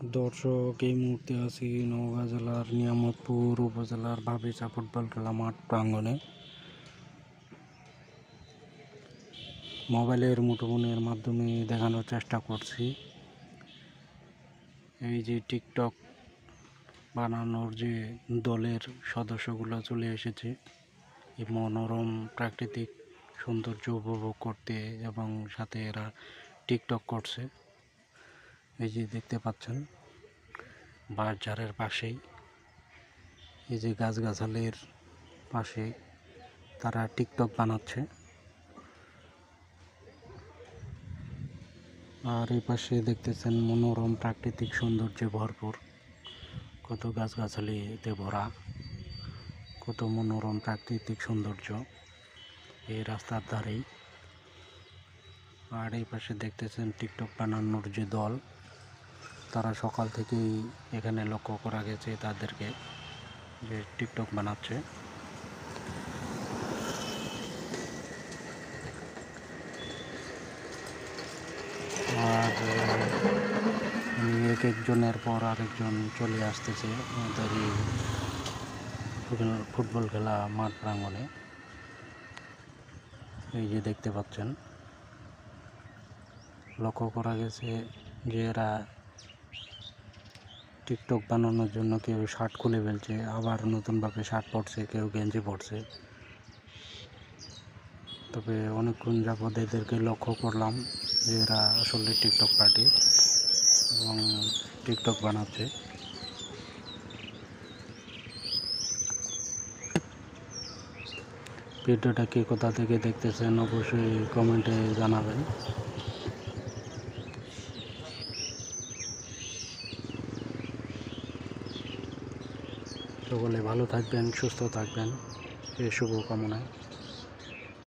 দর্শক, এই মুহূর্তে আছি নওগাঁ জেলার নিয়ামতপুর উপজেলার ভাবিচা ফুটবল খেলা মাঠ প্রাঙ্গণে। মোবাইলের মুঠোফোনের মাধ্যমে দেখানোর চেষ্টা করছি। এই যে টিকটক বানানোর যে দলের সদস্যগুলো চলে এসেছে এই মনোরম প্রাকৃতিক সৌন্দর্য উপভোগ করতে, এবং সাথে এরা টিকটক করছে। এই যে দেখতে পাচ্ছেন বাজারের পাশেই, এই যে গাছগাছালির পাশে তারা টিকটক বানাচ্ছে। আর এই পাশে দেখতেছেন মনোরম প্রাকৃতিক সৌন্দর্যে ভরপুর, কত গাছগাছালিতে ভরা, কত মনোরম প্রাকৃতিক সৌন্দর্য এই রাস্তার ধারেই। আর এই পাশে দেখতেছেন টিকটক বানানোর যে দল, তারা সকাল থেকেই এখানে লক্ষ্য করা গেছে তাদেরকে যে টিকটক বানাচ্ছে। আর এক একজনের পর আরেকজন চলে আসতেছে আমাদের এই ফুটবল খেলা মাঠ প্রাঙ্গণে। এই যে দেখতে পাচ্ছেন, লক্ষ্য করা গেছে যে এরা টিকটক বানানোর জন্য কেউ শার্ট খুলে ফেলছে, আবার নতুনভাবে শার্ট পরছে, কেউ গেঞ্জি পরছে। তবে অনেকক্ষণ যাবৎ এদেরকে লক্ষ্য করলাম যে এরা আসলে টিকটক পার্টি এবং টিকটক বানাচ্ছে। ভিডিওটা কে কোথা থেকে দেখতেছেন অবশ্যই কমেন্টে জানাবেন। সকলে ভালো থাকবেন, সুস্থ থাকবেন, এই শুভকামনায়।